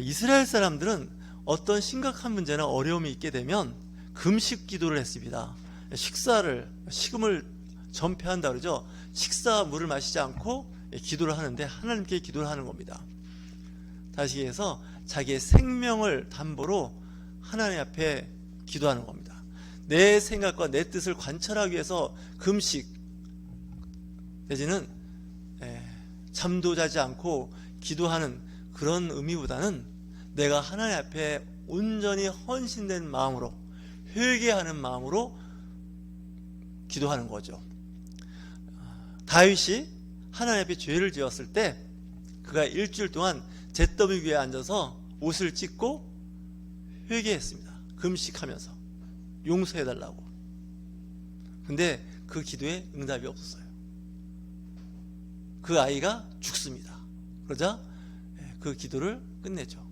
이스라엘 사람들은 어떤 심각한 문제나 어려움이 있게 되면 금식 기도를 했습니다. 식음을 전폐한다 그러죠. 식사 물을 마시지 않고 기도를 하는데 하나님께 기도를 하는 겁니다. 다시 해서 자기의 생명을 담보로 하나님 앞에 기도하는 겁니다. 내 생각과 내 뜻을 관찰하기 위해서 금식 내지는 잠도 자지 않고 기도하는 그런 의미보다는 내가 하나님 앞에 온전히 헌신된 마음으로, 회개하는 마음으로 기도하는 거죠. 다윗이 하나님 앞에 죄를 지었을 때 그가 일주일 동안 잿더미 위에 앉아서 옷을 찢고 회개했습니다. 금식하면서 용서해달라고. 근데 그 기도에 응답이 없었어요. 그 아이가 죽습니다. 그러자 그 기도를 끝내죠.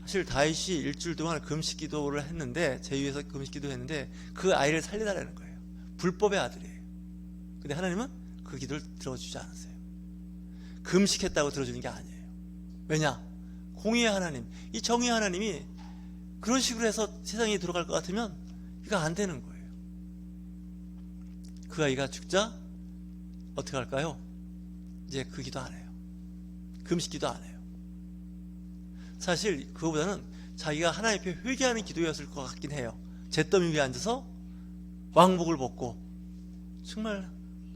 사실 다윗이 일주일 동안 금식 기도를 했는데, 제위에서 금식 기도했는데 그 아이를 살려달라는 거예요. 불법의 아들이에요. 근데 하나님은 그 기도를 들어주지 않았어요. 금식했다고 들어주는 게 아니에요. 왜냐? 공의의 하나님, 이 정의의 하나님이 그런 식으로 해서 세상에 들어갈 것 같으면 이거 안 되는 거예요. 그 아이가 죽자 어떻게 할까요? 이제 그 기도 안 해요. 금식 기도 안 해요. 사실 그거보다는 자기가 하나님 앞에 회개하는 기도였을 것 같긴 해요. 잿더미 위에 앉아서 왕복을 벗고 정말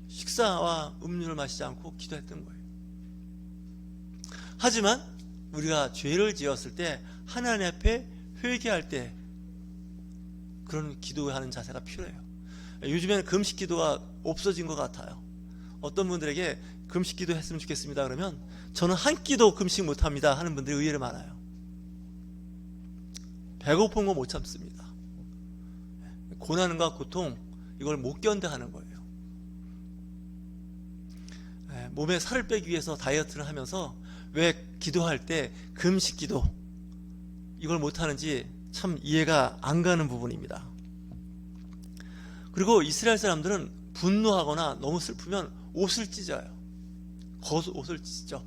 식사와 음료를 마시지 않고 기도했던 거예요. 하지만 우리가 죄를 지었을 때 하나님 앞에 회개할 때 그런 기도하는 자세가 필요해요. 요즘에는 금식 기도가 없어진 것 같아요. 어떤 분들에게 금식 기도 했으면 좋겠습니다 그러면 저는 한 끼도 금식 못합니다 하는 분들이 의외로 많아요. 배고픈 거 못 참습니다. 고난과 고통 이걸 못 견뎌하는 거예요. 몸에 살을 빼기 위해서 다이어트를 하면서 왜 기도할 때 금식 기도 이걸 못하는지 참 이해가 안 가는 부분입니다. 그리고 이스라엘 사람들은 분노하거나 너무 슬프면 옷을 찢어요. 겉옷을 찢죠.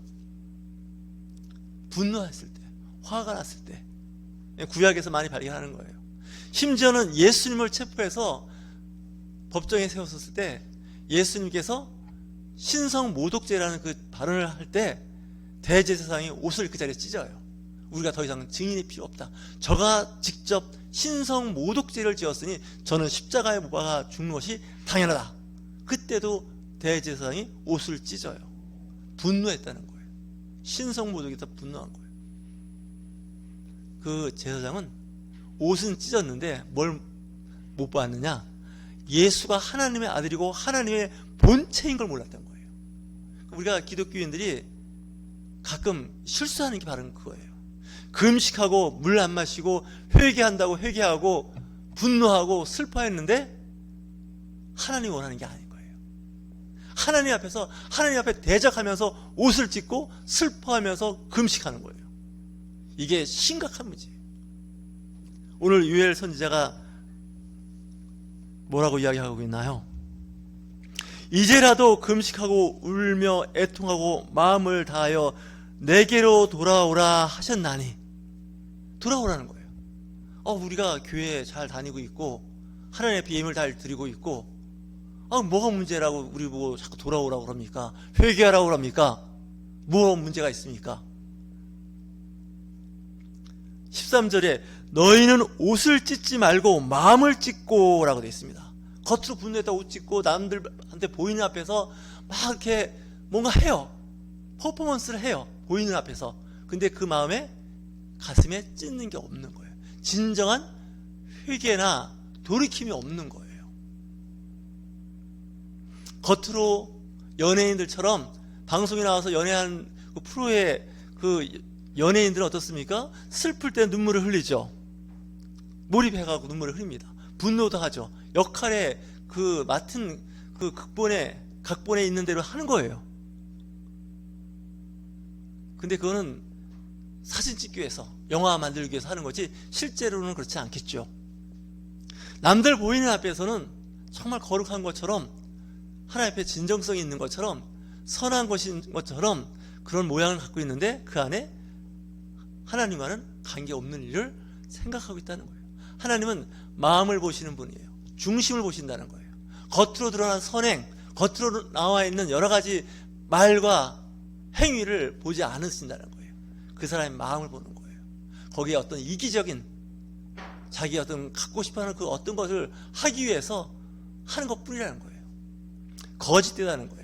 분노했을 때, 화가 났을 때 구약에서 많이 발견하는 거예요. 심지어는 예수님을 체포해서 법정에 세웠을 때 예수님께서 신성 모독죄라는 그 발언을 할 때 대제사장이 옷을 그 자리에 찢어요. 우리가 더 이상 증인이 필요 없다. 저가 직접 신성 모독죄를 지었으니 저는 십자가에 못 박아 죽는 것이 당연하다. 그때도 대제사장이 옷을 찢어요. 분노했다는 거예요. 신성 모독에다 분노한 거예요. 그 제사장은 옷은 찢었는데 뭘 못 봤느냐? 예수가 하나님의 아들이고 하나님의 본체인 걸 몰랐던 거예요. 우리가 기독교인들이 가끔 실수하는 게 바로 그거예요. 금식하고 물 안 마시고 회개한다고 회개하고 분노하고 슬퍼했는데 하나님이 원하는 게 아닌 거예요. 하나님 앞에서 하나님 앞에 대적하면서 옷을 찢고 슬퍼하면서 금식하는 거예요. 이게 심각한 문제예요. 오늘 유엘 선지자가 뭐라고 이야기하고 있나요? 이제라도 금식하고 울며 애통하고 마음을 다하여 내게로 돌아오라 하셨나니. 돌아오라는 거예요. 우리가 교회에 잘 다니고 있고 하나님 앞에 예물을 잘 드리고 있고 뭐가 문제라고 우리 보고 자꾸 돌아오라고 그럽니까? 회개하라고 그럽니까? 뭐 문제가 있습니까? 13절에 너희는 옷을 찢지 말고 마음을 찢고 라고 되어 있습니다. 겉으로 분노했다 옷 찢고 남들한테 보이는 앞에서 막 이렇게 뭔가 해요. 퍼포먼스를 해요. 보이는 앞에서. 근데 그 마음에 가슴에 찢는 게 없는 거예요. 진정한 회개나 돌이킴이 없는 거예요. 겉으로 연예인들처럼 방송에 나와서 연애한 그 프로의 그 연예인들은 어떻습니까? 슬플 때 눈물을 흘리죠. 몰입해가고 눈물을 흘립니다. 분노도 하죠. 역할에 그 맡은 그 각본에 있는 대로 하는 거예요. 근데 그거는 사진 찍기 위해서, 영화 만들기 위해서 하는 거지 실제로는 그렇지 않겠죠. 남들 보이는 앞에서는 정말 거룩한 것처럼, 하나님 앞에 진정성이 있는 것처럼, 선한 것인 것처럼 그런 모양을 갖고 있는데 그 안에 하나님과는 관계없는 일을 생각하고 있다는 거예요. 하나님은 마음을 보시는 분이에요. 중심을 보신다는 거예요. 겉으로 드러난 선행, 겉으로 나와 있는 여러 가지 말과 행위를 보지 않으신다는 거예요. 그 사람의 마음을 보는 거예요. 거기에 어떤 이기적인 자기 어떤 갖고 싶어하는 그 어떤 것을 하기 위해서 하는 것뿐이라는 거예요. 거짓되다는 거예요.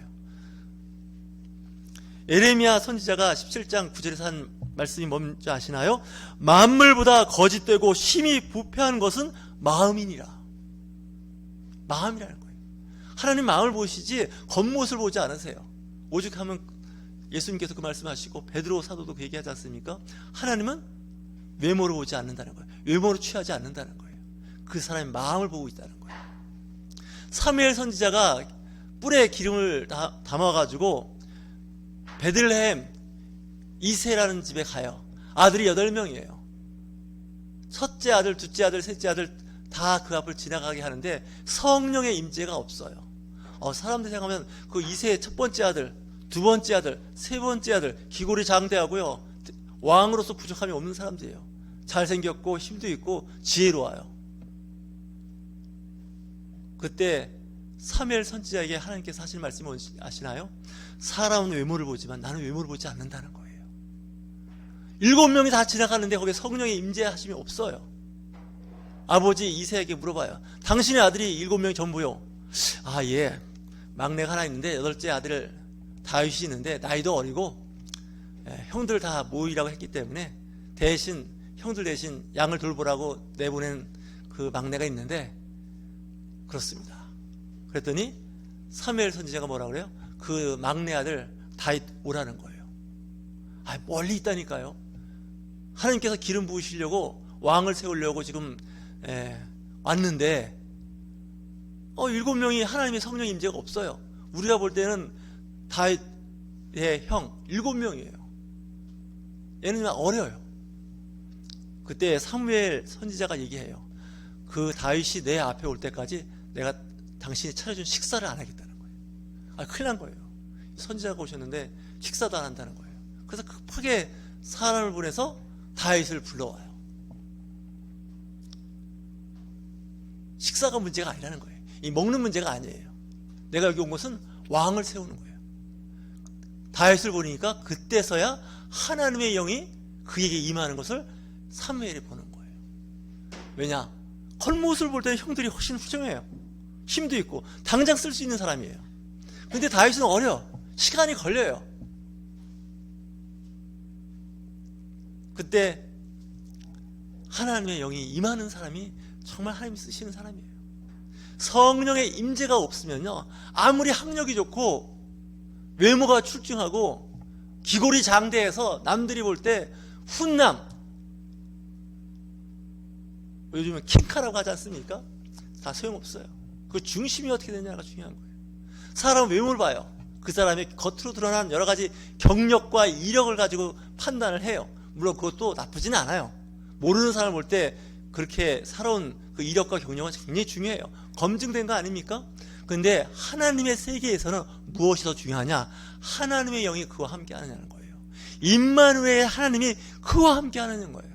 에레미야 선지자가 17장 9절에서 한 말씀이 뭔지 아시나요? 만물보다 거짓되고 심히 부패한 것은 마음이니라. 마음이라는 거예요. 하나님 마음을 보시지 겉모습을 보지 않으세요. 오죽하면 예수님께서 그 말씀하시고 베드로 사도도 그 얘기하지 않습니까? 하나님은 외모를 보지 않는다는 거예요. 외모를 취하지 않는다는 거예요. 그 사람의 마음을 보고 있다는 거예요. 사무엘 선지자가 뿔에 기름을 담아가지고 베들레헴 이세라는 집에 가요. 아들이 8명이에요. 첫째 아들, 둘째 아들, 셋째 아들 다 그 앞을 지나가게 하는데 성령의 임재가 없어요. 사람들이 생각하면 그 이세의 첫 번째 아들, 두 번째 아들, 세 번째 아들 기골이 장대하고요, 왕으로서 부족함이 없는 사람들이에요. 잘생겼고 힘도 있고 지혜로워요. 그때 사무엘 선지자에게 하나님께서 하실 말씀이 뭔지 아시나요? 사람은 외모를 보지만 나는 외모를 보지 않는다는 거예요. 7명이 다 지나가는데 거기에 성령의 임재하심이 없어요. 아버지 이세에게 물어봐요. 당신의 아들이 7명이 전부요. 예, 막내가 하나 있는데 8째 아들 다윗이 있는데 나이도 어리고 형들 다 모이라고 했기 때문에 형들 대신 양을 돌보라고 내보낸 그 막내가 있는데 그렇습니다. 그랬더니 사무엘 선지자가 뭐라고 그래요? 그 막내 아들 다윗 오라는 거예요. 멀리 있다니까요. 하나님께서 기름 부으시려고 왕을 세우려고 지금 왔는데 7명이 하나님의 성령 임재가 없어요. 우리가 볼 때는 다윗의 형 7명이에요. 얘는 어려요. 그때 사무엘 선지자가 얘기해요. 그 다윗이 내 앞에 올 때까지 내가 당신이 차려준 식사를 안 하겠다는 거예요. 큰일 난 거예요. 선지자가 오셨는데 식사도 안 한다는 거예요. 그래서 급하게 사람을 보내서 다윗을 불러와요. 식사가 문제가 아니라는 거예요. 이 먹는 문제가 아니에요. 내가 여기 온 것은 왕을 세우는 거예요. 다윗을 보니까 그때서야 하나님의 영이 그에게 임하는 것을 사무엘이 보는 거예요. 왜냐? 겉모습을 볼 때는 형들이 훨씬 훌륭해요. 힘도 있고 당장 쓸 수 있는 사람이에요. 근데 다윗은 어려. 시간이 걸려요. 그때 하나님의 영이 임하는 사람이 정말 하나님이 쓰시는 사람이에요. 성령의 임재가 없으면요, 아무리 학력이 좋고 외모가 출중하고 기골이 장대해서 남들이 볼 때 훈남, 요즘은 킹카라고 하지 않습니까? 다 소용없어요. 그 중심이 어떻게 되냐가 중요한 거예요. 사람 외모를 봐요. 그 사람의 겉으로 드러난 여러 가지 경력과 이력을 가지고 판단을 해요. 물론 그것도 나쁘진 않아요. 모르는 사람을 볼 때 그렇게 살아온 그 이력과 경력은 굉장히 중요해요. 검증된 거 아닙니까? 근데 하나님의 세계에서는 무엇이 더 중요하냐? 하나님의 영이 그와 함께 하느냐는 거예요. 임마누엘 하나님이 그와 함께 하느냐는 거예요.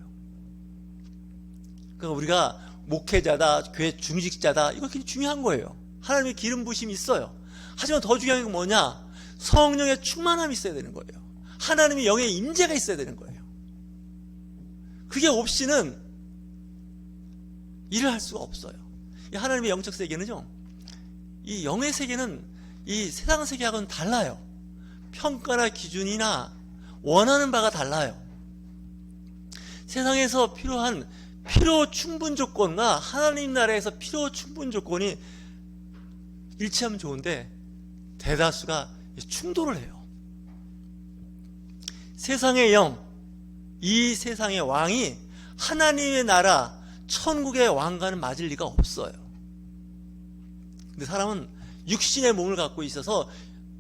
그러니까 우리가 목회자다, 교회 중직자다, 이거 굉장히 중요한 거예요. 하나님의 기름 부심이 있어요. 하지만 더 중요한 건 뭐냐? 성령의 충만함이 있어야 되는 거예요. 하나님의 영의 임재가 있어야 되는 거예요. 그게 없이는 일을 할 수가 없어요. 이 하나님의 영적 세계는요, 이 영의 세계는 이 세상 세계하고는 달라요. 평가나 기준이나 원하는 바가 달라요. 세상에서 필요한 필요 충분 조건과 하나님 나라에서 필요 충분 조건이 일치하면 좋은데 대다수가 충돌을 해요. 세상의 영, 이 세상의 왕이 하나님의 나라 천국의 왕과는 맞을 리가 없어요. 근데 사람은 육신의 몸을 갖고 있어서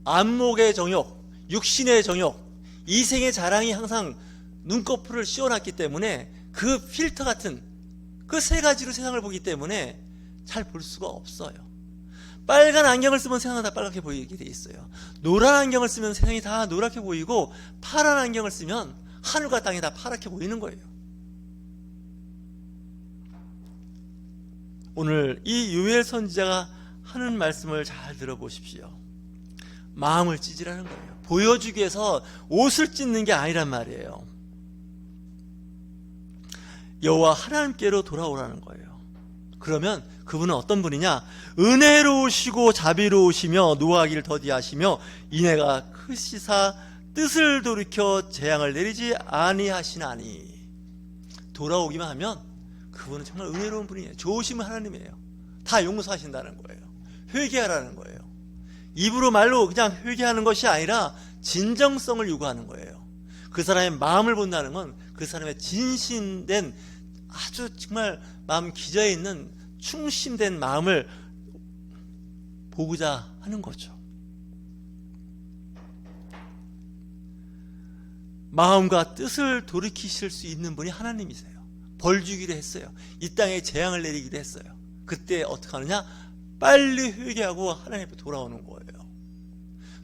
안목의 정욕, 육신의 정욕, 이생의 자랑이 항상 눈꺼풀을 씌워놨기 때문에 그 필터 같은 그 세 가지로 세상을 보기 때문에 잘 볼 수가 없어요. 빨간 안경을 쓰면 세상은 다 빨갛게 보이게 돼 있어요. 노란 안경을 쓰면 세상이 다 노랗게 보이고, 파란 안경을 쓰면 하늘과 땅이 다 파랗게 보이는 거예요. 오늘 이 요엘 선지자가 하는 말씀을 잘 들어보십시오. 마음을 찢으라는 거예요. 보여주기 위해서 옷을 찢는 게 아니란 말이에요. 여호와 하나님께로 돌아오라는 거예요. 그러면 그분은 어떤 분이냐? 은혜로우시고 자비로우시며 노하기를 더디하시며 인애가 크시사 뜻을 돌이켜 재앙을 내리지 아니하시나니. 돌아오기만 하면 그분은 정말 은혜로운 분이에요. 좋으신 하나님이에요. 다 용서하신다는 거예요. 회개하라는 거예요. 입으로 말로 그냥 회개하는 것이 아니라 진정성을 요구하는 거예요. 그 사람의 마음을 본다는 건 그 사람의 진심된, 아주 정말 마음 기저에 있는 충심된 마음을 보고자 하는 거죠. 마음과 뜻을 돌이키실 수 있는 분이 하나님이세요. 벌 주기로 했어요. 이 땅에 재앙을 내리기로 했어요. 그때 어떻게 하느냐? 빨리 회개하고 하나님 앞에 돌아오는 거예요.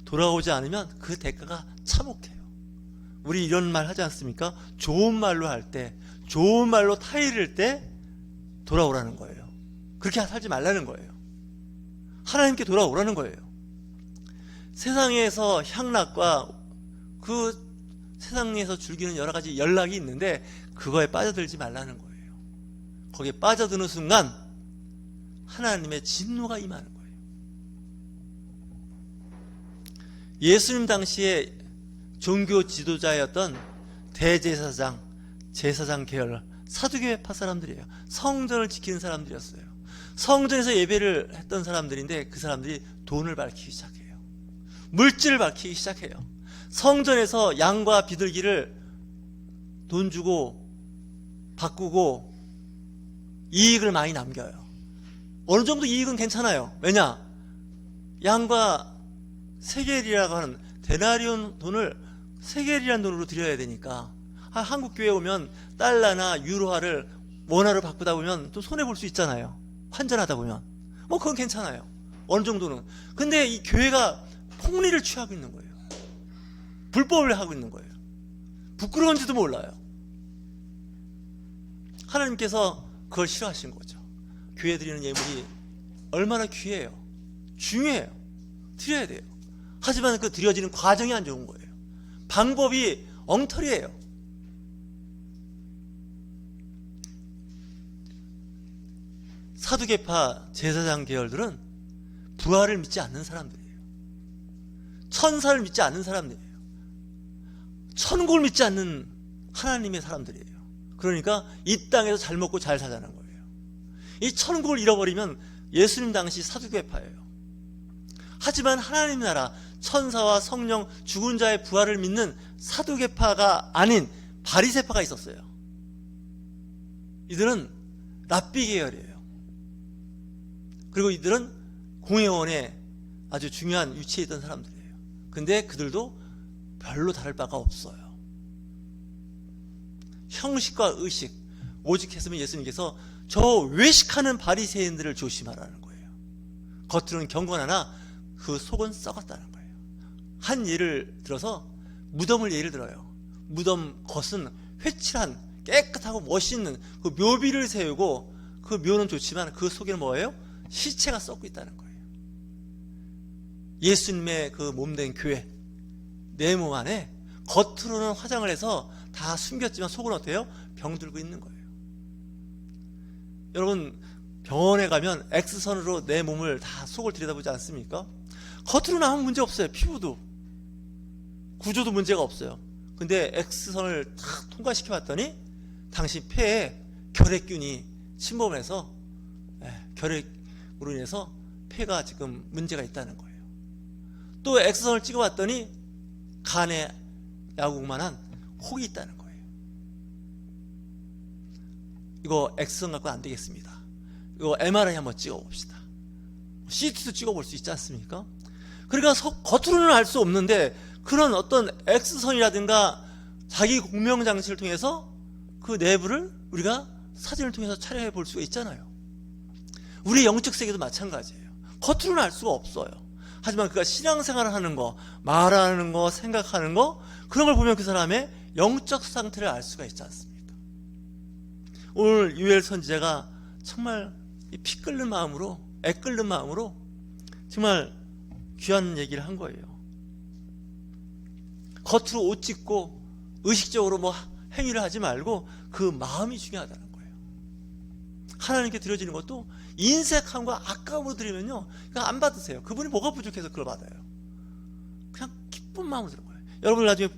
돌아오지 않으면 그 대가가 참혹해요. 우리 이런 말 하지 않습니까? 좋은 말로 할 때, 좋은 말로 타이를 때 돌아오라는 거예요. 그렇게 살지 말라는 거예요. 하나님께 돌아오라는 거예요. 세상에서 향락과 그 세상에서 즐기는 여러 가지 연락이 있는데 그거에 빠져들지 말라는 거예요. 거기에 빠져드는 순간 하나님의 진노가 임하는 거예요. 예수님 당시에 종교 지도자였던 대제사장, 제사장 계열, 사두개파 사람들이에요. 성전을 지키는 사람들이었어요. 성전에서 예배를 했던 사람들인데 그 사람들이 돈을 밝히기 시작해요. 물질을 밝히기 시작해요. 성전에서 양과 비둘기를 돈 주고 바꾸고 이익을 많이 남겨요. 어느 정도 이익은 괜찮아요. 왜냐? 양과 세겔이라고 하는 데나리온 돈을 세겔이라는 돈으로 드려야 되니까. 한국 교회에 오면 달러나 유로화를 원화로 바꾸다 보면 또 손해 볼 수 있잖아요. 환전하다 보면 뭐 그건 괜찮아요. 어느 정도는. 근데 이 교회가 폭리를 취하고 있는 거예요. 불법을 하고 있는 거예요. 부끄러운지도 몰라요. 하나님께서 그걸 싫어하신 거죠. 교회 드리는 예물이 얼마나 귀해요. 중요해요. 드려야 돼요. 하지만 그 드려지는 과정이 안 좋은 거예요. 방법이 엉터리예요. 사두개파 제사장 계열들은 부활을 믿지 않는 사람들이에요. 천사를 믿지 않는 사람들이에요. 천국을 믿지 않는 하나님의 사람들이에요. 그러니까 이 땅에서 잘 먹고 잘 사자는 거예요. 이 천국을 잃어버리면 예수님 당시 사두개파예요. 하지만 하나님 나라, 천사와 성령, 죽은 자의 부활을 믿는 사두개파가 아닌 바리새파가 있었어요. 이들은 랍비 계열이에요. 그리고 이들은 공회원에 아주 중요한 위치에 있던 사람들이에요. 근데 그들도 별로 다를 바가 없어요. 형식과 의식, 오직 했으면 예수님께서 저 외식하는 바리새인들을 조심하라는 거예요. 겉으로는 경건하나 그 속은 썩었다는 거예요. 한 예를 들어서 무덤을 예를 들어요. 무덤 겉은 회칠한 깨끗하고 멋있는 그 묘비를 세우고 그 묘는 좋지만 그 속에는 뭐예요? 시체가 썩고 있다는 거예요. 예수님의 그 몸된 교회, 내 몸 안에 겉으로는 화장을 해서 다 숨겼지만 속은 어때요? 병들고 있는 거예요. 여러분 병원에 가면 X선으로 내 몸을 다 속을 들여다보지 않습니까? 겉으로는 아무 문제 없어요. 피부도 구조도 문제가 없어요. 근데 X선을 다 통과시켜 봤더니 당신 폐에 결핵균이 침범해서 결핵으로 인해서 폐가 지금 문제가 있다는 거예요. 또 X선을 찍어봤더니 간에 야구만한 혹이 있다는 거예요. 이거 X선 갖고 안 되겠습니다. 이거 MRI 한번 찍어봅시다. CT도 찍어볼 수 있지 않습니까? 그러니까 겉으로는 알 수 없는데 그런 어떤 X선이라든가 자기 공명장치를 통해서 그 내부를 우리가 사진을 통해서 촬영해 볼 수가 있잖아요. 우리 영적 세계도 마찬가지예요. 겉으로는 알 수가 없어요. 하지만 그가 신앙생활을 하는 거, 말하는 거, 생각하는 거, 그런 걸 보면 그 사람의 영적 상태를 알 수가 있지 않습니까? 오늘 유엘 선지자가 정말 피 끓는 마음으로, 애 끓는 마음으로 정말 귀한 얘기를 한 거예요. 겉으로 옷 찢고 의식적으로 뭐 행위를 하지 말고 그 마음이 중요하다는 거예요. 하나님께 드려지는 것도 인색함과 아까움으로 드리면요, 그냥 안 받으세요. 그분이 뭐가 부족해서 그걸 받아요. 그냥 기쁜 마음으로 드는 거예요. 여러분 나중에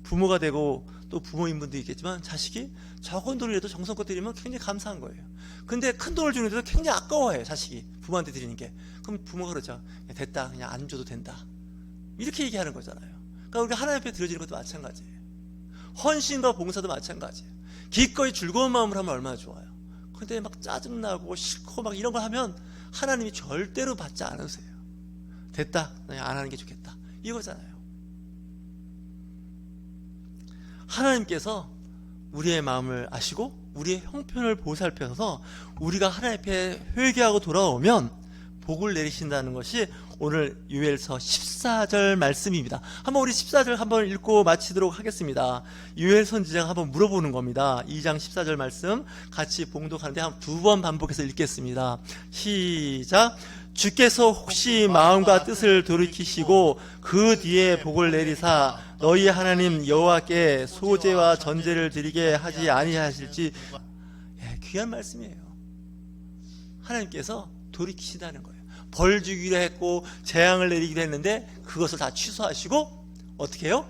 부모가 되고 또 부모인 분도 있겠지만 자식이 적은 돈이라도 정성껏 드리면 굉장히 감사한 거예요. 근데 큰 돈을 주는데도 굉장히 아까워해요. 자식이 부모한테 드리는 게. 그럼 부모가 그러죠. 됐다, 그냥 안 줘도 된다, 이렇게 얘기하는 거잖아요. 그러니까 우리가 하나님 앞에 드려지는 것도 마찬가지예요. 헌신과 봉사도 마찬가지예요. 기꺼이 즐거운 마음으로 하면 얼마나 좋아요. 근데 막 짜증나고 싫고 막 이런 걸 하면 하나님이 절대로 받지 않으세요. 됐다, 그냥 안 하는 게 좋겠다, 이거잖아요. 하나님께서 우리의 마음을 아시고 우리의 형편을 보살펴서 우리가 하나님 앞에 회개하고 돌아오면 복을 내리신다는 것이 오늘 요엘서 14절 말씀입니다. 한번 우리 14절 한번 읽고 마치도록 하겠습니다. 요엘 선지자가 한번 물어보는 겁니다. 2장 14절 말씀 같이 봉독하는데 한 두 번 반복해서 읽겠습니다. 시작. 주께서 혹시 마음과 뜻을 돌이키시고 그 뒤에 복을 내리사 너희 하나님 여호와께 소제와 전제를 드리게 하지 아니하실지. 귀한 말씀이에요. 하나님께서 돌이키신다는 거예요. 벌 주기로 했고 재앙을 내리기로 했는데 그것을 다 취소하시고 어떻게 해요?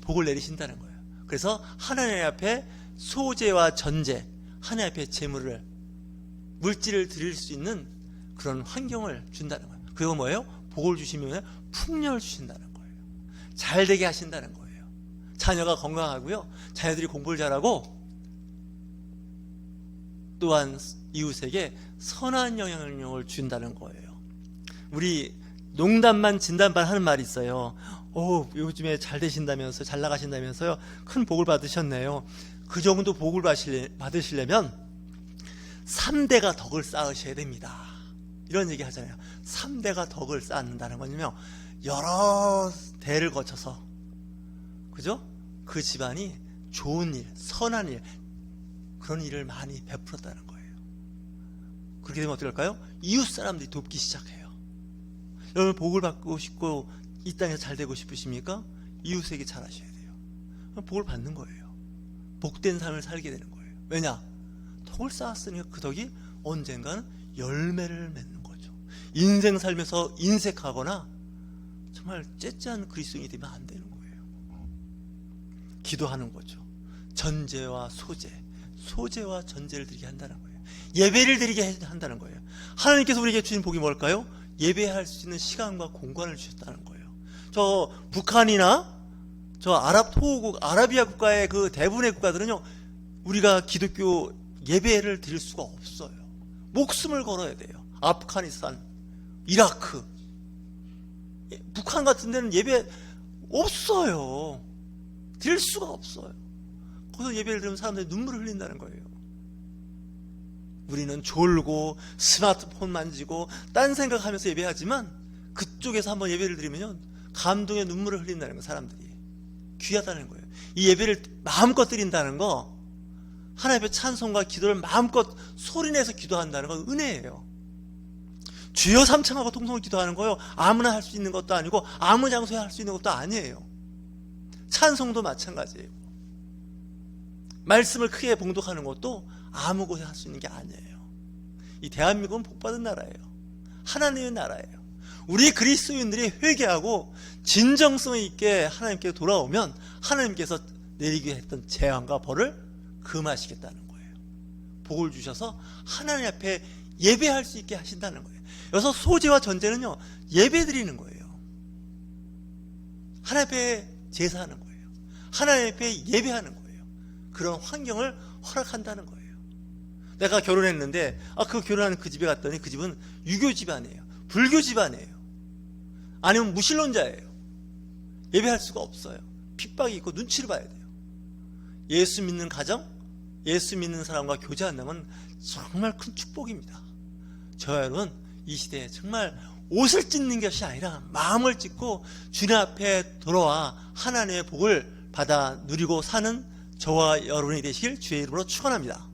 복을 내리신다는 거예요. 그래서 하나님 앞에 소제와 전제, 하나님 앞에 재물을, 물질을 드릴 수 있는 그런 환경을 준다는 거예요. 그리고 뭐예요? 복을 주시면 풍년을 주신다는 거예요. 잘 되게 하신다는 거예요. 자녀가 건강하고요, 자녀들이 공부를 잘하고 또한 이웃에게 선한 영향력을 준다는 거예요. 우리 농담만 진담반 하는 말이 있어요. 요즘에 잘 되신다면서, 잘 나가신다면서요, 큰 복을 받으셨네요. 그 정도 복을 받으시려면 3대가 덕을 쌓으셔야 됩니다, 이런 얘기 하잖아요. 3대가 덕을 쌓는다는 건요, 여러 대를 거쳐서, 그죠? 그 집안이 좋은 일, 선한 일, 그런 일을 많이 베풀었다는 거예요. 그렇게 되면 어떻게 할까요? 이웃 사람들이 돕기 시작해요. 여러분 복을 받고 싶고 이 땅에서 잘 되고 싶으십니까? 이웃에게 잘하셔야 돼요. 복을 받는 거예요. 복된 삶을 살게 되는 거예요. 왜냐? 덕을 쌓았으니까 그 덕이 언젠가는 열매를 맺는 거죠. 인생 살면서 인색하거나 정말 째째한 그리스도인이 되면 안 되는 거예요. 기도하는 거죠. 전제와 소제와 전제를 드리게 한다는 거예요. 예배를 드리게 한다는 거예요. 하나님께서 우리에게 주신 복이 뭘까요? 예배할 수 있는 시간과 공간을 주셨다는 거예요. 저 북한이나 저 토호국, 아라비아 국가의 그 대부분의 국가들은요, 우리가 기독교 예배를 드릴 수가 없어요. 목숨을 걸어야 돼요. 아프가니스탄, 이라크, 북한 같은 데는 예배 없어요. 드릴 수가 없어요. 거기서 예배를 드리면 사람들이 눈물을 흘린다는 거예요. 우리는 졸고 스마트폰 만지고 딴 생각하면서 예배하지만 그쪽에서 한번 예배를 드리면 감동의 눈물을 흘린다는 거, 사람들이. 귀하다는 거예요. 이 예배를 마음껏 드린다는 거, 하나님의 찬송과 기도를 마음껏 소리내서 기도한다는 건 은혜예요. 주여 삼창하고 통성을 기도하는 거요, 아무나 할 수 있는 것도 아니고 아무 장소에 할 수 있는 것도 아니에요. 찬송도 마찬가지예요. 말씀을 크게 봉독하는 것도 아무 곳에 할 수 있는 게 아니에요. 이 대한민국은 복받은 나라예요. 하나님의 나라예요. 우리 그리스도인들이 회개하고 진정성 있게 하나님께 돌아오면 하나님께서 내리게 했던 재앙과 벌을 금하시겠다는 거예요. 복을 주셔서 하나님 앞에 예배할 수 있게 하신다는 거예요. 여기서 소제와 전제는요, 예배 드리는 거예요. 하나님 앞에 제사하는 거예요. 하나님 앞에 예배하는 거예요. 그런 환경을 허락한다는 거예요. 내가 결혼했는데 그 결혼하는 그 집에 갔더니 그 집은 유교 집안이에요. 불교 집안이에요. 아니면 무신론자예요. 예배할 수가 없어요. 핍박이 있고 눈치를 봐야 돼요. 예수 믿는 가정, 예수 믿는 사람과 교제한다면 정말 큰 축복입니다. 저와 여러분, 이 시대에 정말 옷을 찢는 것이 아니라 마음을 찢고 주님 앞에 돌아와 하나님의 복을 받아 누리고 사는 저와 여러분이 되시길 주의 이름으로 축원합니다.